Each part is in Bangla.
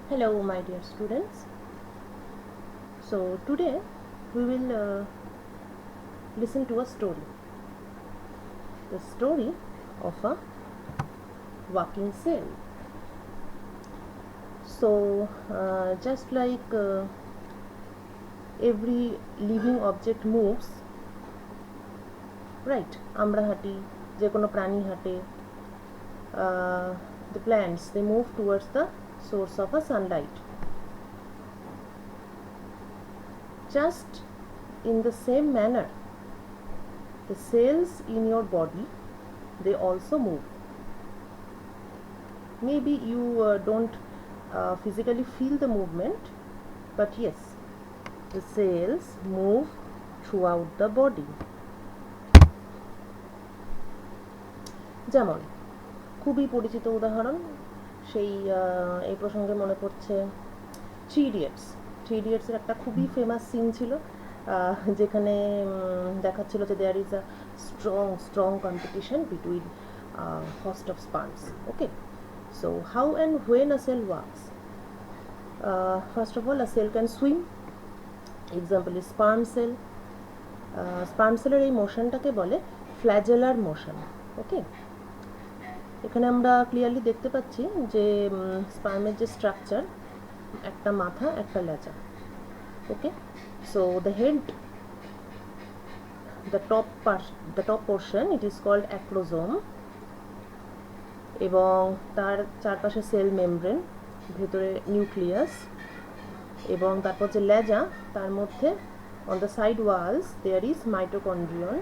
Hello, my dear students. So, today we will listen to a story. The story of a walking cell. So, just like every living object moves, right? আমরা হাঁটি, যে কোনো প্রাণী হাঁটে. The plants, they move towards the source of a sunlight. Just in the same manner, the cells in your body, they also move. Maybe you don't physically feel the movement, but yes, the cells move throughout the body. যেমন খুবই পরিচিত উদাহরণ, সেই এই প্রসঙ্গে মনে পড়ছে থ্রি ইডিয়টসের একটা খুবই ফেমাস সিন ছিল, যেখানে দেখাচ্ছিল যে there is a strong competition between host of sperms. Okay, so how and when a cell works? First of all, a cell can swim. Example is sperm cell. Sperm cell-এর এই মোশনটাকে বলে ফ্ল্যাজেলার মোশন. ওকে, এখানে আমরা ক্লিয়ারলি দেখতে পাচ্ছি যে স্পার্মের যে স্ট্রাকচার, একটা মাথা একটা লেজা. Okay, so the head, the top portion, it is called acrosome, এবং তার চারপাশে সেল মেমব্রেন, ভেতরে নিউক্লিয়াস, এবং তারপর যে লেজা, তার মধ্যে on the side walls there is mitochondrion,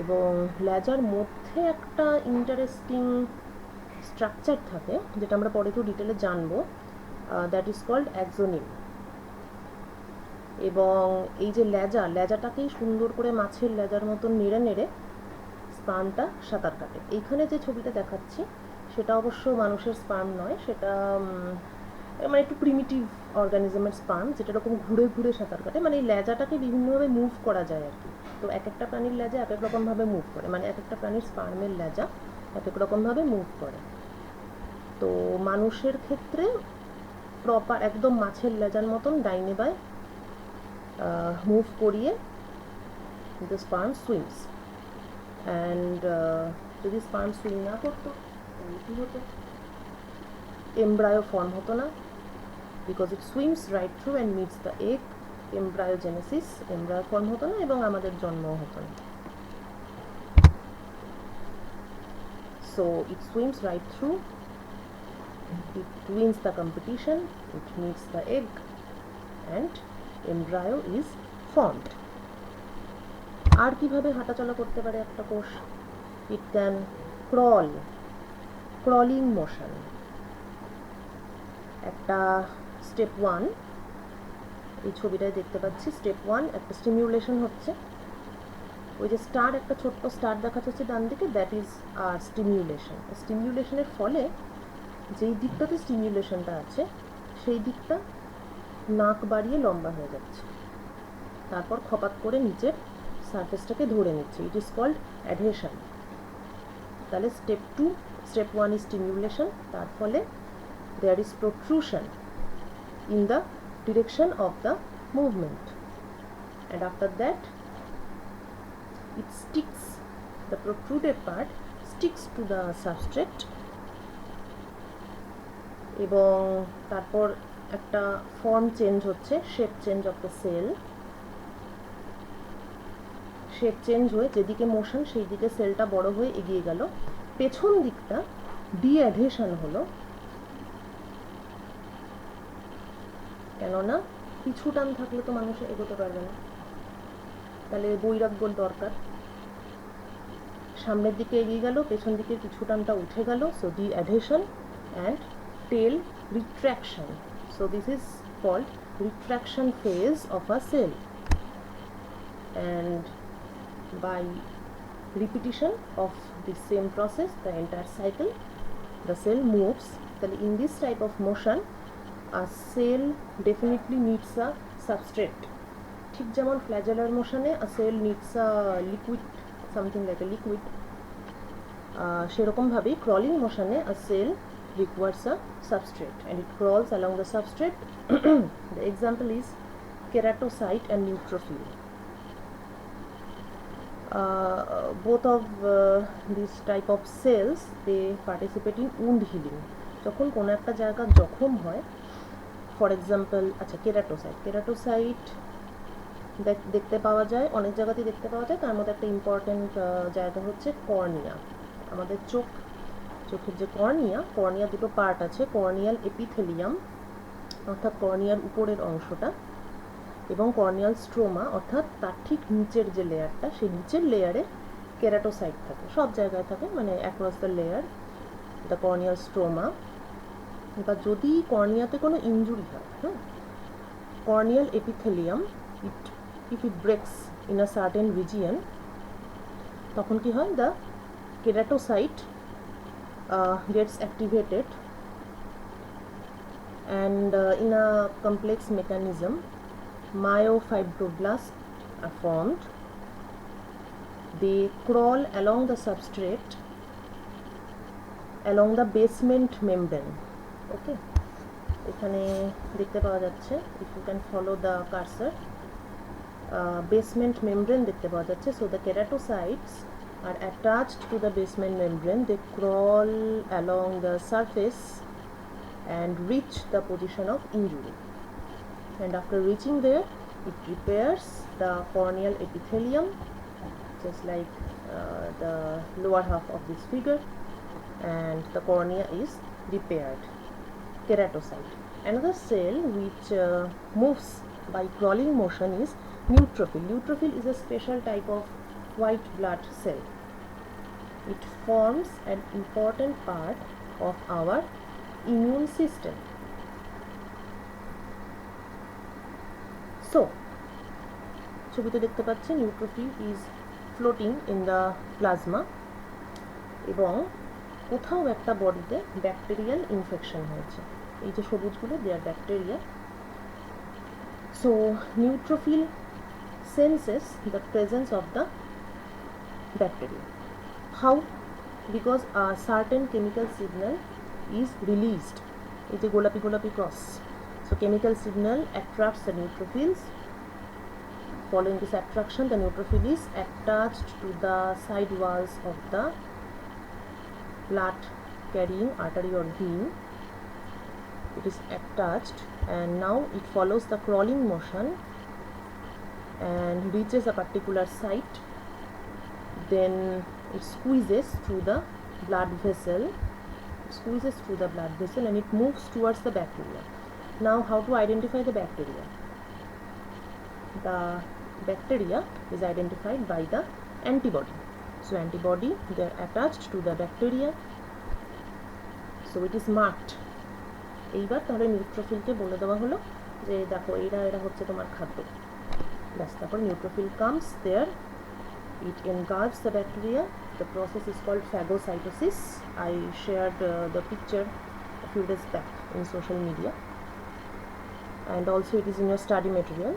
এবং লেজার মধ্যে একটা ইন্টারেস্টিং স্ট্রাকচার থাকে যেটা আমরা পরে একটু ডিটেলে জানবো, দ্যাট ইজ কল্ড অ্যাক্সোনিম. এবং এই যে লেজাটাকেই সুন্দর করে মাছের লেজার মতন নেড়ে নেড়ে স্পার্মটা সাঁতার কাটে. এইখানে যে ছবিটা দেখাচ্ছি সেটা অবশ্য মানুষের স্পার্ম নয়, সেটা মানে একটু প্রিমিটিভ অর্গানিজমের স্পার্ম, যেটা এরকম ঘুরে ঘুরে সাঁতার কাটে. মানে এই লেজাটাকে বিভিন্নভাবে মুভ করা যায় আর কি. তো এক একটা প্রাণীর লেজা এক এক রকমভাবে মুভ করে, মানে এক একটা প্রাণীর স্পার্মের লেজা এক এক রকমভাবে মুভ করে. তো মানুষের ক্ষেত্রে প্রপার একদম মাছের লেজার মতন ডাইনে বাই মুভ করিয়ে দ্য স্পার্ম সুইমস. অ্যান্ড যদি স্পার্ম সুইম না করতো তাহলে কী হতো? এমব্রায়ো ফর্ম হতো না, because it swims right through and meets the egg. Embryogenesis, embryo form হতো না এবং আমাদের জন্মও হতো না. So it swims right through, it wins the competition, it meets the egg, and embryo is formed. আর কিভাবে হাঁটাচলা করতে পারে একটা কোষ? It can crawl, crawling motion. একটা স্টেপ 1, এই ছবিটায় দেখতে পাচ্ছি স্টেপ 1, একটা স্টিমিউলেশন হচ্ছে. ওই যে স্টার, একটা ছোট্ট স্টার দেখা যাচ্ছে ডান দিকে, দ্যাট ইজ আর স্টিমিউলেশন. স্টিমিউলেশনের ফলে যেই দিকটাতে স্টিমিউলেশনটা আছে সেই দিকটা নাক বাড়িয়ে লম্বা হয়ে যাচ্ছে, তারপর খপাত করে নিচের সারফেসটাকে ধরে নিচ্ছে. It is called adhesion. তাহলে স্টেপ 1 ইজ স্টিমিউলেশন, তার ফলে there is protrusion in the direction of the movement, and after that it sticks, the protruded part sticks to the substrate, এবং তারপর একটা ফর্ম চেঞ্জ হচ্ছে, shape change of the cell. Shape change হয়ে যেদিকে মোশন সেই দিকে সেলটা বড় হয়ে এগিয়ে গেল. পেছন দিকটা ডিঅ্যাডহেশন হলো, কেননা পিছু টান থাকলে তো মানুষ এগোতে পারবে না, তাহলে বৈরাগ্যর দরকার. সামনের দিকে এগিয়ে গেল, পেছন দিকে কিছু টানটা উঠে গেল. So deadhesion and tail retraction. So this is called retraction phase of a cell. And by repetition of the same process, the entire cycle, the cell moves. তাহলে in this type of motion a cell definitely needs a substrate. ঠিক যেমন flagellar মোশনে a cell needs a liquid, something like a liquid, সেরকমভাবেই crawling মোশনে a cell requires a substrate and it crawls along the substrate. The example is keratocyte and neutrophil. Both of these type of cells, they participate in wound healing. যখন কোনো একটা জায়গা জখম হয়, ফর এক্সাম্পল আচ্ছা কেরাটোসাইট দেখতে পাওয়া যায় অনেক জায়গাতেই দেখতে পাওয়া যায়। তার মধ্যে একটা ইম্পর্টেন্ট জায়গা হচ্ছে কর্নিয়া। আমাদের চোখের যে কর্নিয়া দুটো পার্ট আছে, কর্নিয়াল এপিথেলিয়াম অর্থাৎ কর্নিয়ার উপরের অংশটা এবং কর্নিয়াল স্ট্রোমা অর্থাৎ তার ঠিক নিচের যে লেয়ারটা, সেই নিচের লেয়ারে কেরাটোসাইট থাকে, সব জায়গায় থাকে, মানে across the layer the corneal stroma. এবার যদি কর্নিয়াতে কোনো ইনজুরি হয়, corneal epithelium if it breaks in a certain region, তখন কি হয়, the keratocyte gets activated and in a complex mechanism myofibroblasts are formed. They crawl along the substrate along the basement membrane. Okay, এখানে দেখতে পাওয়া যাচ্ছে, if you can follow the cursor, basement membrane দেখতে পাওয়া যাচ্ছে. So the keratocytes are attached to the basement membrane. They crawl along the surface and reach the position of injury, and after reaching there it repairs the corneal epithelium, just like the lower half of this figure, and the cornea is repaired. Keratocyte. Another cell which moves by crawling motion is neutrophil. Neutrophil is a special type of white blood cell. It forms an important part of our immune system. So, ছবিতে দেখতে পাচ্ছেন neutrophil is floating in the plasma এবং কোথাও একটা বডিতে ব্যাকটেরিয়াল ইনফেকশন হয়েছে। এই যে সবুজগুলো, they are bacteria. So neutrophil senses the presence of the bacteria. How? Because a certain chemical signal is released. It is a golapi cross. So chemical signal attracts the neutrophils. Following this attraction, the neutrophil is attached to the side walls of the blood carrying artery or vein. It is attached and now it follows the crawling motion and reaches a particular site. Then it squeezes through the blood vessel, and it moves towards the bacteria. Now how to identify the bacteria? The bacteria is identified by the antibody. So antibody, they are attached to the bacteria, so it is marked. এইবার তাহলে নিউট্রোফিলকে বলে দেওয়া হলো যে দেখো এরা হচ্ছে তোমার খাদ্য। Yes, তারপর neutrophil comes there, it engulfs the bacteria. The process is called phagocytosis. I shared the picture a few days back in social media, and also it is in your study material.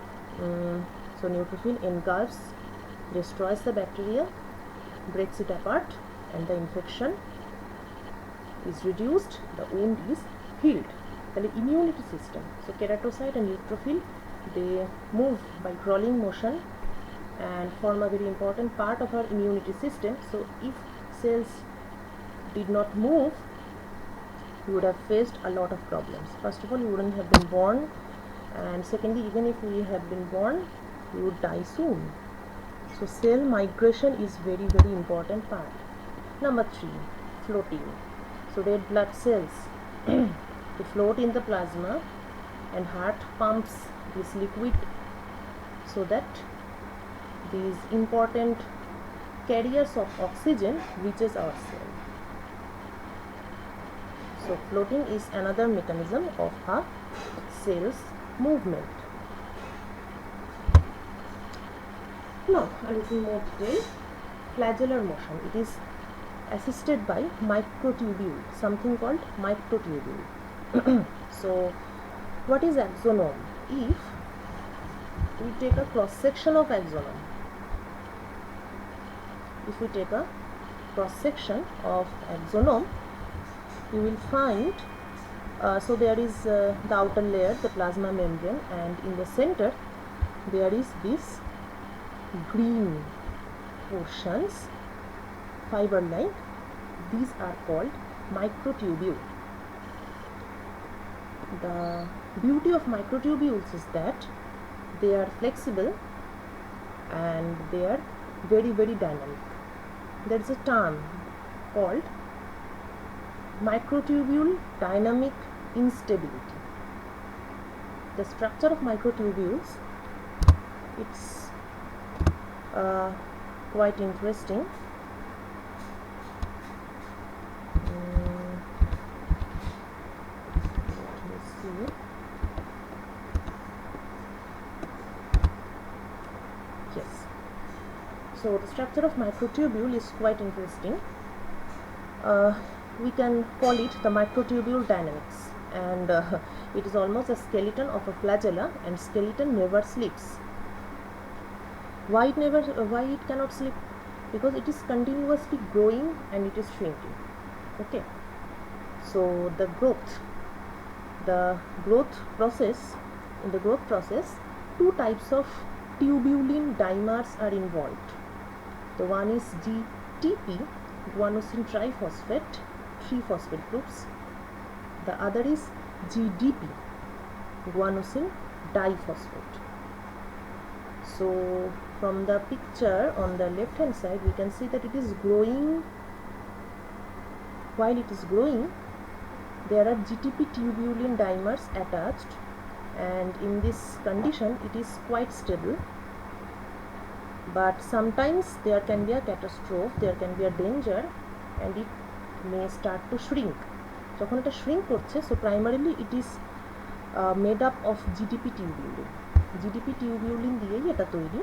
So neutrophil engulfs, destroys the bacteria, breaks it apart, and the infection is reduced, the wound is healed. The immunity system, so keratocyte and neutrophil, they move by crawling motion and form a very important part of our immunity system. So if cells did not move, you would have faced a lot of problems. First of all, you wouldn't have been born, and secondly, even if we have been born, you would die soon. So cell migration is very, very important part. Number 3, floating. So red blood cells they float in the plasma, and heart pumps this liquid so that these important carriers of oxygen reaches our cell. So floating is another mechanism of a cell's movement. Now a little more detail. Flagellar motion, it is assisted by microtubule, something called microtubule. So what is axonome? If we take a cross section of axonome, you will find so there is the outer layer, the plasma membrane, and in the center there is this green portions, fiber like. These are called microtubule. The beauty of microtubules is that they are flexible and they are very, very dynamic. There is a term called microtubule dynamic instability. The structure of microtubules, it's quite interesting. Let me see. Yes. So the structure of microtubule is quite interesting. We can call it the microtubule dynamics, and it is almost a skeleton of a flagella, and skeleton never sleeps. Why it cannot sleep? Because it is continuously growing and it is shrinking. Okay, so in the growth process, two types of tubulin dimers are involved. The one is GTP, guanosine triphosphate, 3 phosphate groups. The other is GDP, guanosine diphosphate. So from the picture on the left hand side, we can see that it is growing. While it is growing, there are GTP tubulin dimers attached, and in this condition it is quite stable. But sometimes there can be a catastrophe, there can be a danger, and it may start to shrink. যখন এটা shrink করছে, so primarily it is made up of GDP tubulin. GDP tubulin দিয়েই এটা তৈরি,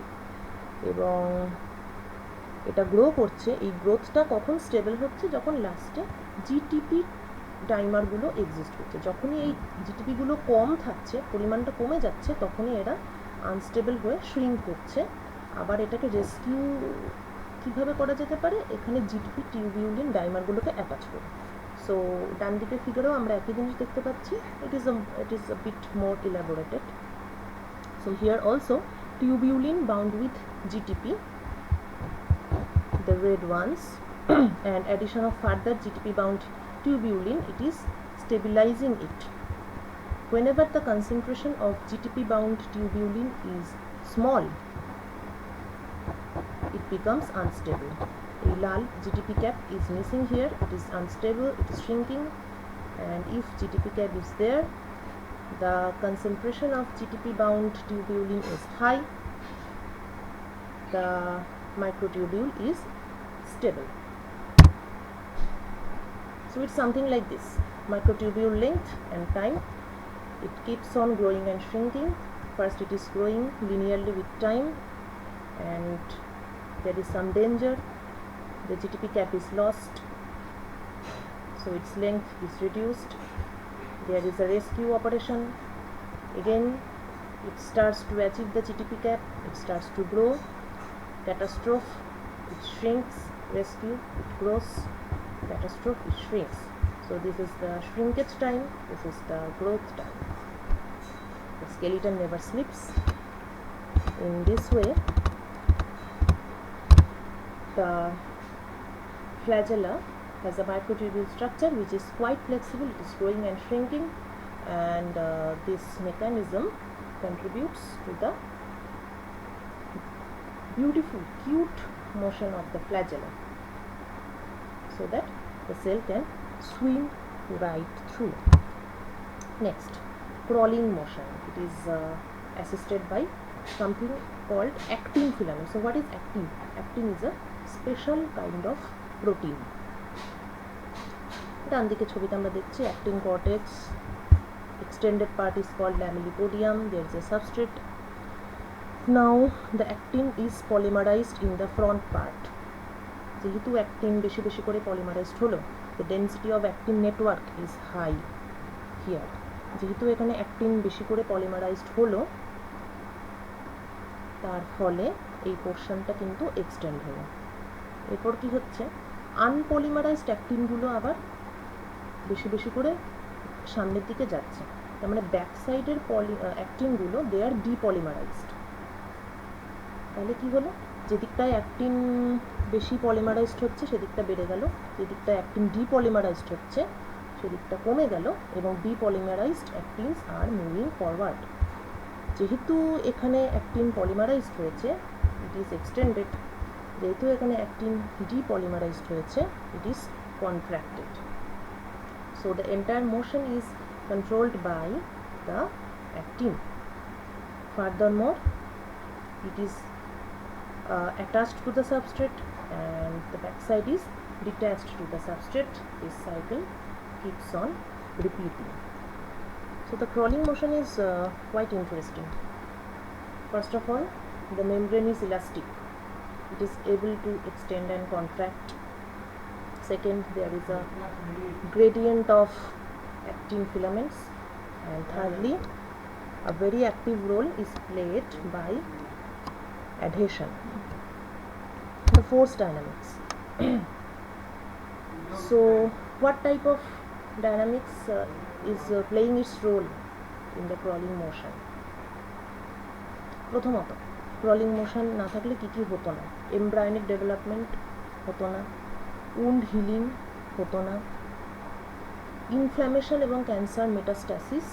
এবং এটা গ্রো করছে। এই গ্রোথটা কখন স্টেবল হচ্ছে? যখন লাস্টে জিটিপি ডাইমারগুলো এক্সিস্ট করছে। যখনই এই জিটিপিগুলো কম থাকছে, পরিমাণটা কমে যাচ্ছে, তখনই এরা আনস্টেবল হয়ে শ্রিঙ্ক করছে। আবার এটাকে রেস্কিউ কীভাবে করা যেতে পারে? এখানে জিটিপি টিউবিউলিন ডাইমারগুলোকে অ্যাটাচ করে। সো ডান দিকের ফিগারেও আমরা একই জিনিস দেখতে পাচ্ছি। It is a bit more elaborated. So here also tubulin bound with GTP, the red ones, and addition of further GTP bound tubulin, it is stabilizing it. Whenever the concentration of GTP bound tubulin is small, it becomes unstable. A lal GTP cap is missing here, it is unstable, it is shrinking, and if GTP cap is there, the concentration of GTP bound tubulin is high, the microtubule is stable. So it's something like this: microtubule length and time. It keeps on growing and shrinking. First it is growing linearly with time, and there is some danger. The GTP cap is lost, so its length is reduced. There is a rescue operation. Again it starts to achieve the GTP cap, it starts to grow. Catastrophe, it shrinks. Rescue, it grows. Catastrophe, it shrinks. So this is the shrinkage time, this is the growth time. The skeleton never sleeps. In this way, the flagella has a microtubule structure which is quite flexible. It is growing and shrinking, and this mechanism contributes to the beautiful, cute motion of the flagella, so that the cell can swim right through. Next, crawling motion. It is assisted by something called actin filament. So what is actin? Actin is a special kind of protein. ডান দিকে ছবিতে আমরা দেখছি actin cortex. Extended part is called lamellipodium. There is a substrate. Now the actin is polymerized in the front part. যেহেতু actin বেশি বেশি করে polymerized হলো, the density of actin network is high here. যেহেতু এখানে actin বেশি করে polymerized হলো, তার ফলে এই পোর্শনটা কিন্তু এক্সটেন্ড হলো। এরপর কি হচ্ছে? আনপলিমারাইজড অ্যাক্টিনগুলো আবার বেশি বেশি করে সামনের দিকে যাচ্ছে। তার মানে ব্যাক সাইডের অ্যাক্টিনগুলো দে আর ডিপলিমারাইজড। তাহলে কি হলো, যেদিকটায় অ্যাক্টিন বেশি পলিমারাইজড হচ্ছে সেদিকটা বেড়ে গেল, যেদিকটায় অ্যাক্টিন ডিপলিমারাইজড হচ্ছে সেদিকটা কমে গেল, এবং ডিপলিমারাইজড অ্যাক্টিনস আর মুভিং ফরওয়ার্ড। যেহেতু এখানে অ্যাক্টিন পলিমারাইজড হয়েছে, ইট ইজ এক্সটেন্ডেড। যেহেতু এখানে অ্যাক্টিন ডিপলিমারাইজড হয়েছে, it is contracted. So the entire motion is controlled by the actin. Furthermore, it is attached to the substrate and the backside is detached to the substrate. This cycle keeps on repeating. So the crawling motion is quite interesting. First of all, the membrane is elastic. It is able to extend and contract. Second, there is a gradient of actin filaments, and thirdly, a very active role is played by adhesion, the force dynamics. So what type of dynamics is playing its role in the crawling motion? প্রথমত, ক্রলিং মোশন না থাকলে কী কী হতো না? এমব্রায়োনিক ডেভেলপমেন্ট হতো না, উন্ড হিলিং হতো না, ইনফ্ল্যামেশন এবং ক্যান্সার মেটাস্ট্যাসিস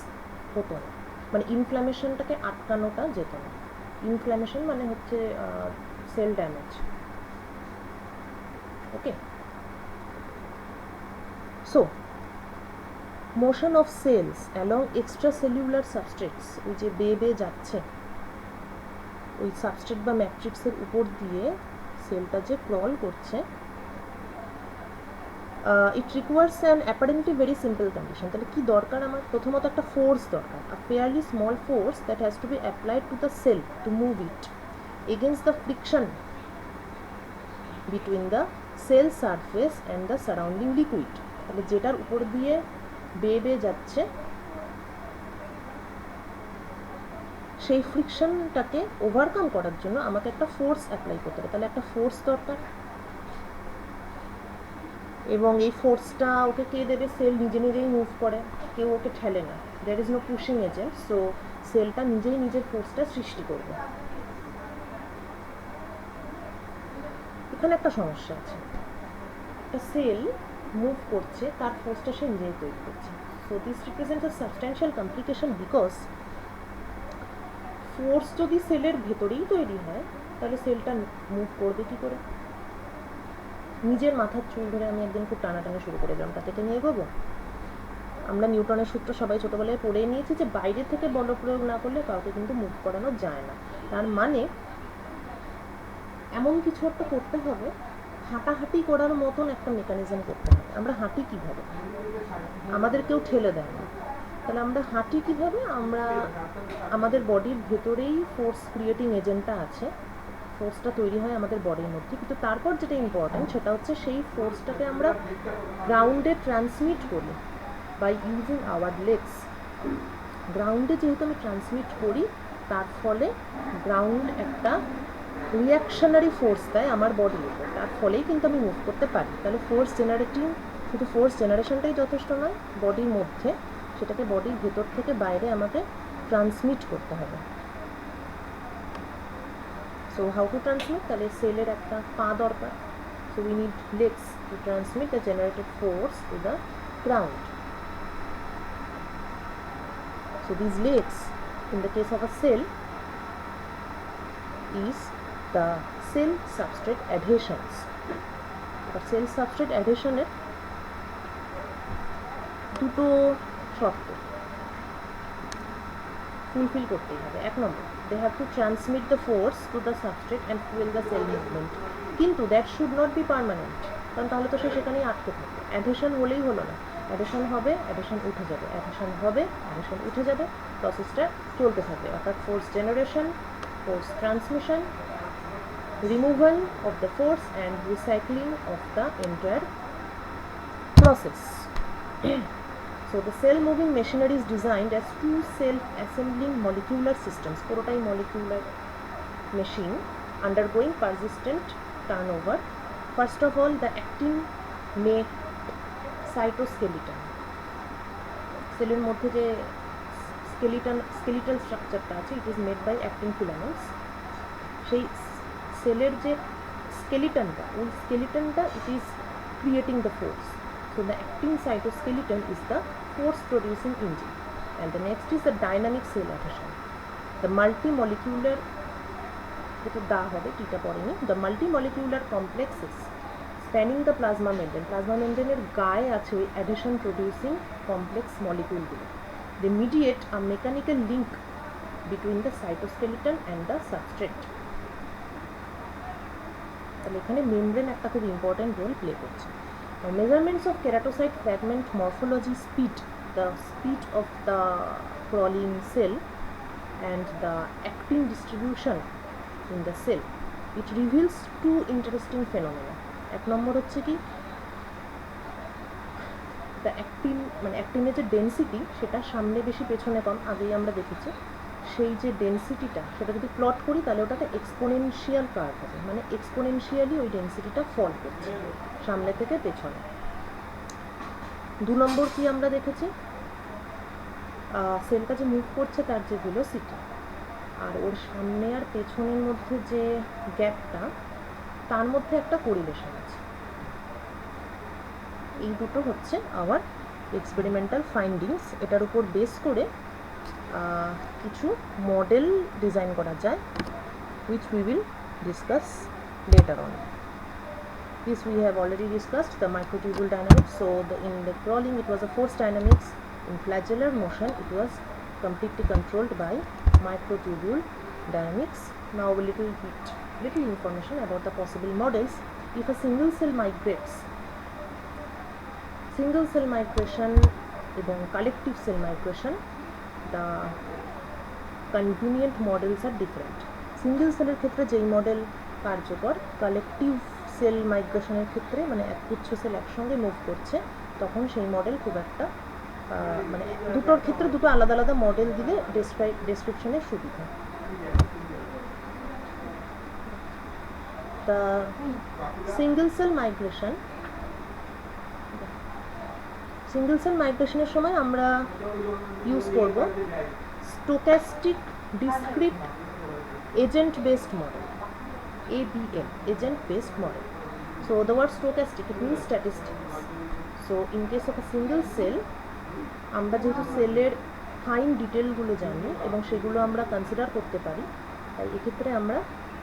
হতো না। মানে ইনফ্ল্যামেশনটাকে আটকানোটা যেত না। ইনফ্ল্যামেশন মানে হচ্ছে cell damage. Okay, so motion of cells along extra cellular substrates, ওই যে বেয়ে যাচ্ছে ওই সাবস্ট্রেট বা ম্যাট্রিক্সের উপর দিয়ে সেলটা যে ক্রল করছে, it requires an apparently very simple condition. তাহলে কি দরকার আমার? প্রথমত একটা ফোর্স দরকার, a fairly small force that has to be applied to the cell to move it against the friction between the cell surface and the surrounding liquid. তাহলে যেটার উপর দিয়ে বেয়ে যাচ্ছে সেই ফ্রিকশনটাকে ওভারকাম করার জন্য আমাকে একটা ফোর্স অ্যাপ্লাই করতে হবে। তাহলে একটা ফোর্স দরকার, এবং এই ফোর্সটা ওকে কে দেবে? সেল নিজে নিজেই মুভ করে, কেউ ওকে ঠেলে না। There is no pushing agent, so সেলটা নিজেই নিজের ফোর্সটা সৃষ্টি করবে। এখানে একটা সমস্যা আছে, একটা সেল মুভ করছে, তার ফোর্সটা সে নিজেই তৈরি করছে। So this represents a substantial complication, because force যদি সেলের ভেতরেই তৈরি হয় তাহলে সেলটা মুভ করবে কী করে? নিজের মাথার চুল ধরে আমি একদিন খুব টানাটানি শুরু করে দিলাম, তাকে নিয়ে এগোবো? আমরা নিউটনের সূত্র সবাই ছোটোবেলায় পড়ে নিয়েছি যে বাইরে থেকে বল প্রয়োগ না করলে কাউকে কিন্তু মুভ করানো যায় না। তার মানে এমন কিছু একটা করতে হবে, হাঁটাহাঁটি করার মতন একটা মেকানিজম করতে হবে। আমরা হাঁটি কীভাবে? আমাদের কেউ ঠেলে দেয় না, তাহলে আমরা হাঁটি কীভাবে? আমরা আমাদের বডির ভেতরেই ফোর্স ক্রিয়েটিং এজেন্টটা আছে, ফোর্সটা তৈরি হয় আমাদের বডির মধ্যে। কিন্তু তারপর যেটা ইম্পর্টেন্ট সেটা হচ্ছে সেই ফোর্সটাকে আমরা গ্রাউন্ডে ট্রান্সমিট করি বাই ইউজিং আওয়ার লেগস। গ্রাউন্ডে যেহেতু আমি ট্রান্সমিট করি, তার ফলে গ্রাউন্ড একটা রিয়াকশনারি ফোর্স দেয় আমার বডির উপর, তার ফলেই কিন্তু আমি মুভ করতে পারি। তাহলে ফোর্স জেনারেটিং, শুধু ফোর্স জেনারেশনটাই যথেষ্ট নয়, বডির মধ্যে সেটাকে বডির ভেতর থেকে বাইরে আমাকে ট্রান্সমিট করতে হবে। So how to transmit? তাহলে সেলের একটা পা দরকার, so we need legs to transmit the generated force to the ground. So these legs, in the case of a cell, is the cell substrate adhesions. But cell substrate adhesion এর দুটো শর্ত ফুলফিল করতেই হবে। এক নম্বর, they have to transmit the force to the substrate and fuel the cell movement. কিন্তু that should not be permanent, কারণ তাহলে তো সে সেখানেই আটকে থাকবে। অ্যাডহেশন হলেই হলো না, অ্যাডহেশন হবে, অ্যাডহেশন উঠে যাবে, অ্যাডহেশন হবে, অ্যাডহেশন উঠে যাবে, প্রসেসটা চলতে থাকবে। অর্থাৎ force generation, force transmission, removal of the force and recycling of the entire process. So the cell moving machinery is designed as two self-assembling molecular systems, পুরোটাই molecular machine undergoing persistent turnover. First of all, the actin make cytoskeleton. সেলের মধ্যে যে স্কেলিটাল স্ট্রাকচারটা আছে, it is made by actin filaments. সেই সেলের যে স্কেলিটনটা, ওই স্কেলিটনটা it is creating the force. So the actin cytoskeleton is the force producing engine. And the next is the dynamic cell adhesion. The multimolecular, এটা দা হবে, টিটা পড়েনি, the multimolecular complexes spanning the plasma membrane. Plasma membrane এর গায়ে আছে ওই adhesion producing complex moleculeগুলো. They mediate a mechanical link between the cytoskeleton and the substrate. তাহলে এখানে মেমব্রেন একটা খুব ইম্পর্টেন্ট রোল প্লে করছে। Measurements of keratocyte fragment morphology, speed, the speed of the crawling cell and the actin distribution in the cell, it reveals two interesting phenomena. এক নম্বর হচ্ছে কি, the actin মানে অ্যাক্টিনের যে ডেন্সিটি সেটা সামনে বেশি পেছনে কম, আগেই আমরা দেখেছি। সেই যে ডেন্সিটিটা সেটা যদি প্লট করি তাহলে ওটাতে এক্সপোনেনশিয়াল কার্ভ হবে, মানে এক্সপোনেনশিয়ালি ওই ডেন্সিটিটা ফল করছে সামনে থেকে পেছনে। 2 নম্বর কি আমরা দেখেছি, সেলটা যে মুভ করছে তার যে ভেলোসিটি আর ওর সামনে আর পেছনের মধ্যে যে গ্যাপটা, তার মধ্যে একটা কোরিলেশন আছে। এই দুটো হচ্ছে আওয়ার এক্সপেরিমেন্টাল ফাইন্ডিংস। এটার উপর বেস করে কিছু মডেল ডিজাইন করা যায়, which we will discuss later on. This we have already discussed, the microtubule dynamics. So in the crawling it was a force dynamics, in flagellar motion it was completely controlled by microtubule dynamics. Now a little information about the possible models. If a single cell migrates, single cell migration এবং collective cell migration, the convenient models are different. Single সেলের ক্ষেত্রে যেই মডেল কার্যকর, কালেকটিভ সেল মাইগ্রেশনের ক্ষেত্রে মানে একগুচ্ছ সেল একসঙ্গে মুভ করছে, তখন সেই মডেল খুব একটা মানে দুটোর ক্ষেত্রে দুটো আলাদা আলাদা মডেল দিলে ডেসক্রিপশনের সুবিধা। দ্য সিঙ্গেল সেল মাইগ্রেশনের সময় আমরা ইউজ করব স্টোক্যাস্টিক discrete agent based model, ABM, agent based model. So the word stochastic, it means statistics. So in case of a single cell, আমরা যেহেতু সেলের ফাইন ডিটেলগুলো জানি এবং সেগুলো আমরা কনসিডার করতে পারি, তাই এক্ষেত্রে আমরা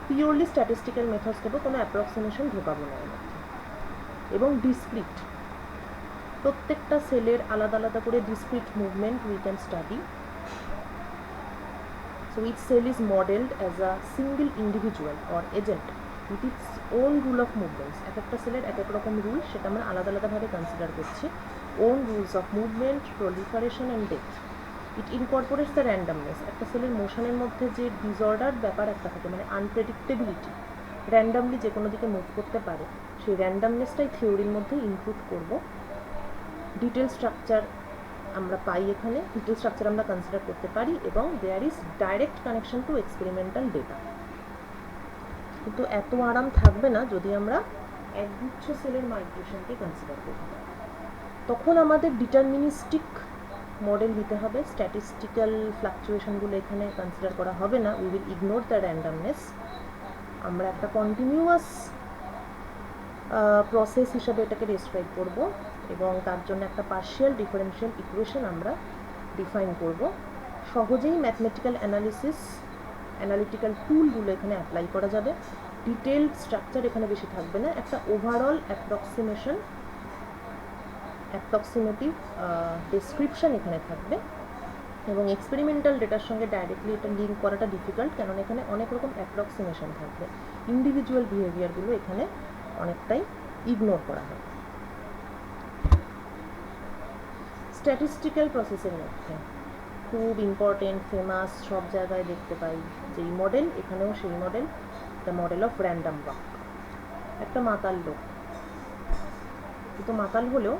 পিওরলি স্ট্যাটিস্টিক্যাল মেথডস নেব, কোনো অ্যাপ্রক্সিমেশন ঢোকাবো না এর মধ্যে। এবং ডিসক্রিট, প্রত্যেকটা সেলের আলাদা আলাদা করে discrete movement we can study. So each cell is modeled as a single individual or agent with its own rule of movements. এক একটা সেলের এক এক রকম রুল, সেটা আমরা আলাদা আলাদাভাবে কনসিডার করছি। Own rules of movement, proliferation and death. It incorporates the randomness. একটা সেলের মোশনের মধ্যে যে ডিসঅর্ডার ব্যাপার একটা থাকে, মানে আনপ্রেডিক্টেবিলিটি, র্যান্ডামলি যে কোনো দিকে মুভ করতে পারে, সেই র্যান্ডামনেসটাই থিওরির মধ্যে ইনক্লুড করব। ডিটেল স্ট্রাকচার আমরা পাই, এখানে ডিটেল স্ট্রাকচার আমরা কনসিডার করতে পারি এবং there is direct connection to experimental data. কিন্তু এত আরাম থাকবে না যদি আমরা একগুচ্ছ সেলের মাইগ্রেশনকে কনসিডার করি, তখন আমাদের ডিটারমিনিস্টিক মডেল দিতে হবে। স্ট্যাটিস্টিক্যাল ফ্লাকচুয়েশনগুলো এখানে কনসিডার করা হবে না, উই উইল ইগনোর দ্য র্যান্ডামনেস। আমরা একটা কন্টিনিউয়াস প্রসেস হিসাবে এটাকে ডেসক্রাইব করব এবং তার জন্য একটা পার্শিয়াল ডিফারেনশিয়াল ইকুয়েশন আমরা ডিফাইন করব। সহজেই ম্যাথমেটিক্যাল অ্যানালিটিক্যাল টুলগুলো এখানে অ্যাপ্লাই করা যাবে। ডিটেলড স্ট্রাকচার এখানে বেশি থাকবে না, একটা ওভারঅল অ্যাপ্রক্সিমেটিভ ডেসক্রিপশন এখানে থাকবে। এবং এক্সপেরিমেন্টাল ডেটার সঙ্গে ডাইরেক্টলি এটা লিঙ্ক করাটা ডিফিকাল্ট, কারণ এখানে অনেক রকম অ্যাপ্রক্সিমেশন থাকবে, ইন্ডিভিজুয়াল বিহেভিয়ারগুলো এখানে অনেকটাই ইগনোর করা হয়। স্ট্যাটিস্টিক্যাল প্রসেসের মধ্যে খুব ইম্পর্টেন্ট, ফেমাস, সব জায়গায় দেখতে পাই যেই মডেল, এখানেও সেই model, the model of random walk. একটা মাতাল লোক, কিন্তু মাতাল হলেও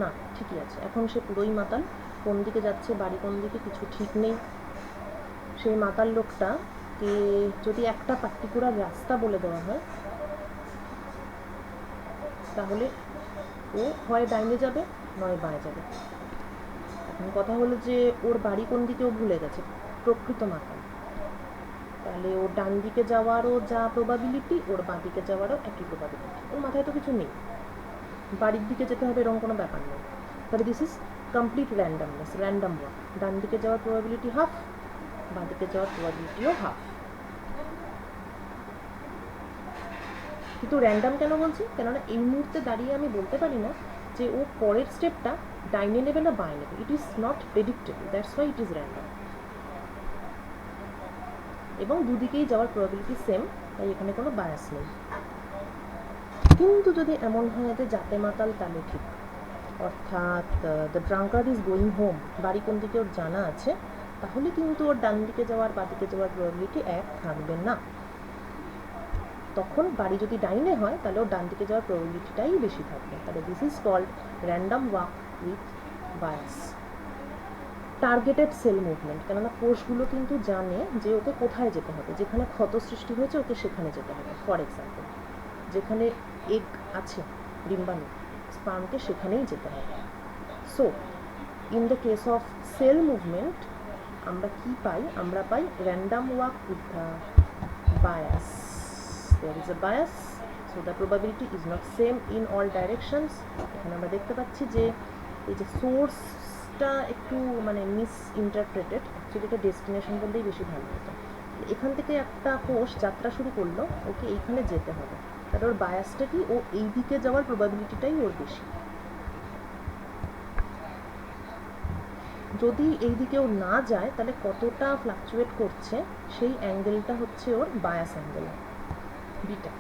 না, ঠিকই আছে, এখন সে পুরোই মাতাল, কোন দিকে যাচ্ছে, বাড়ি কোন দিকে, কিছু ঠিক নেই। সেই মাতাল লোকটাকে যদি একটা পার্টিকুলার রাস্তা বলে দেওয়া হয়, তাহলে ও হয় ডাইনে যাবে নয় বাঁয়ে যাবে। কথা হলো যে ওর বাড়ি কোন দিকেও ভুলে গেছে, প্রকৃত মাতাল, তাহলে ওর ডান দিকে যাওয়ারও যা প্রবাবিলিটি ওর বাঁ দিকে যাওয়ারও একই প্রবাবিলিটি। ওর মাথায় তো কিছু নেই, বাড়ির দিকে যেতে হবে এরকম কোনো ব্যাপার নেই। তাহলে this is complete randomness, random walk. ডান দিকে যাওয়ার প্রবাবিলিটি হাফ, বাঁ দিকে যাওয়ার প্রবাবিলিটিও হাফ। কিন্তু র্যান্ডাম কেন বলছি? কেননা এই মুহূর্তে দাঁড়িয়ে আমি বলতে পারি না যে ও পরের স্টেপটা ডাইনে নেবে না বাঁয়ে নেবে। It is not predictable, that's why it is random. এবং দুদিকেই যাওয়ার প্রবাবিলিটি সেম, তাই এখানে কোনো বায়াস নেই। কিন্তু যদি এমন হয় যে যাতে মাতাল তালে ঠিক, অর্থাৎ দ্য ড্রাঙ্কার্ড ইজ গোয়িং হোম, বাড়ি কোন দিকে ওর জানা আছে, তাহলে কিন্তু ওর ডান দিকে যাওয়ার বাঁ দিকে যাওয়ার প্রবাবিলিটি এক থাকবে না। তখন বাড়ি যদি ডাইনে হয় তাহলে ওর ডান দিকে যাওয়ার প্রবাবিলিটিটাই বেশি থাকবে। তাহলে this is called random walk with bias. Targeted cell movement, কেননা কোষগুলো কিন্তু জানে যে ওকে কোথায় যেতে হবে, যেখানে ক্ষত সৃষ্টি হয়েছে ওকে সেখানে যেতে হবে। ফর এক্সাম্পল, যেখানে এগ আছে, ডিম্বাণু, স্পার্মকে সেখানেই যেতে হবে। So in the case of cell movement আমরা কি পাই? আমরা পাই random walk with the bias. There is a bias, so the probability is not same in all directions. এখানে আমরা দেখতে পাচ্ছি যে এই যে সোর্সটা একটু মানে মিস ইন্টারপ্রেটেড, অ্যাকচুয়ালি এটা ডেস্টিনেশন বললেই বেশি ভালো হতো। এখান থেকে একটা কোষ যাত্রা শুরু করলো, ওকে এইখানে যেতে হবে, তাহলে ওর বায়াসটা কি? ও এই দিকে যাওয়ার প্রবাবিলিটিটাই ওর বেশি। যদি এই দিকে ও না যায় তাহলে কতটা ফ্লাকচুয়েট করছে সেই অ্যাঙ্গেলটা হচ্ছে ওর bias angle, beta.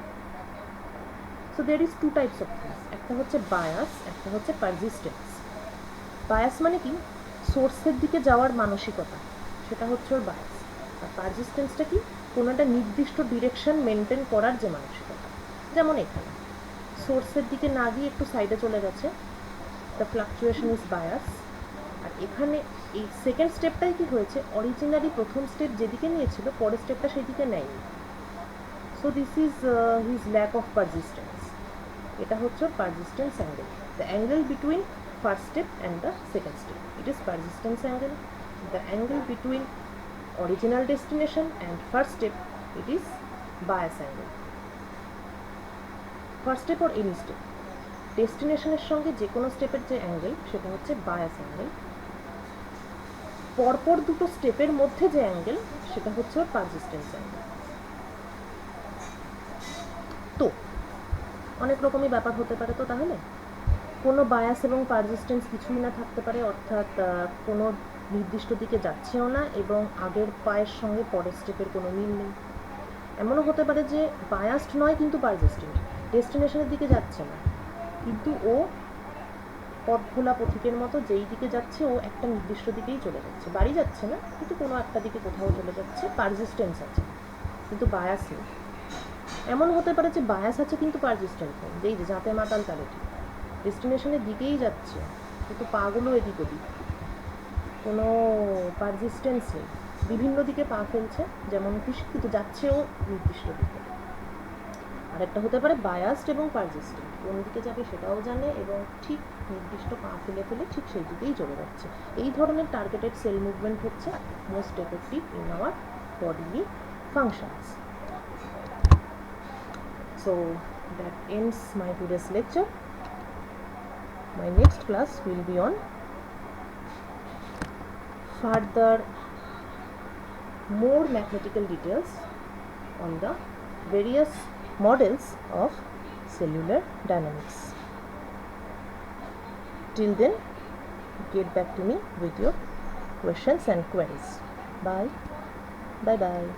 So there is two types of things, একটা হচ্ছে বায়াস, একটা হচ্ছে পারজিস্টেন্স। বায়াস মানে কি? সোর্সের দিকে যাওয়ার মানসিকতা, সেটা হচ্ছে ওর বায়াস। আর পারজিস্টেন্সটা কি? কোনো একটা নির্দিষ্ট ডিরেকশন মেনটেন করার যে মানসিকতা। যেমন এখানে সোর্সের দিকে না গিয়ে একটু সাইডে চলে গেছে, দ্য ফ্লাকচুয়েশন ইজ বায়াস। আর এখানে এই সেকেন্ড স্টেপটাই কি হয়েছে? অরিজিনালি প্রথম স্টেপ যেদিকে নিয়েছিল পরের স্টেপটা সেই দিকে নেয়নি। So this is his lack of persistence. এটা হচ্ছে persistence angle, the angle between first step and the second step. It is persistence angle. The angle between original destination and first step, it is bias angle. First step or any step, ডেস্টিনেশনের সঙ্গে যে কোনো স্টেপের যে অ্যাঙ্গেল সেটা হচ্ছে বায়াস অ্যাঙ্গেল। পরপর দুটো স্টেপের মধ্যে যে অ্যাঙ্গেল সেটা হচ্ছে পারজিস্টেন্স অ্যাঙ্গেল। তো অনেক রকমই ব্যাপার হতে পারে। তো তাহলে কোনো বায়াস এবং পারজিস্টেন্স কিছুই না থাকতে পারে, অর্থাৎ কোনো নির্দিষ্ট দিকে যাচ্ছেও না এবং আগের পায়ের সঙ্গে পরের স্টেপের কোনো মিল নেই। এমনও হতে পারে যে বায়াসড নয় কিন্তু পারজিস্টেন্ট, ডেস্টিনেশনের দিকে যাচ্ছে না কিন্তু ও পথ ভোলা পথিকের মতো যেই দিকে যাচ্ছে ও একটা নির্দিষ্ট দিকেই চলে যাচ্ছে, বাড়ি যাচ্ছে না কিন্তু কোনো একটা দিকে কোথাও চলে যাচ্ছে, পারজিস্টেন্স আছে কিন্তু বায়াস নেই। এমন হতে পারে যে বায়াস আছে কিন্তু পারজিস্টেন্স নেই, যেই যে যাতে মাতাল তালে ঠিক, ডেস্টিনেশনের দিকেই যাচ্ছে কিন্তু পাগুলো এদিক ওদিক, কোনো পারজিস্টেন্স নেই, বিভিন্ন দিকে পা ফেলছে যেমন খুশি কিন্তু যাচ্ছেও নির্দিষ্ট দিকে। আরেকটা হতে পারে বায়াসড এবং পারজিস্টেন্ট, কোন দিকে যাবে সেটাও জানে এবং ঠিক নির্দিষ্ট পা ফেলে ফেলে ঠিক সেই দিকেই চলে যাচ্ছে। এই ধরনের টার্গেটেড সেল মুভমেন্ট হচ্ছে most effective in our bodily functions. So that ends my today's lecture. My next class will be on further more mathematical details on the various models of cellular dynamics. Till then, get back to me with your questions and queries. Bye. Bye bye.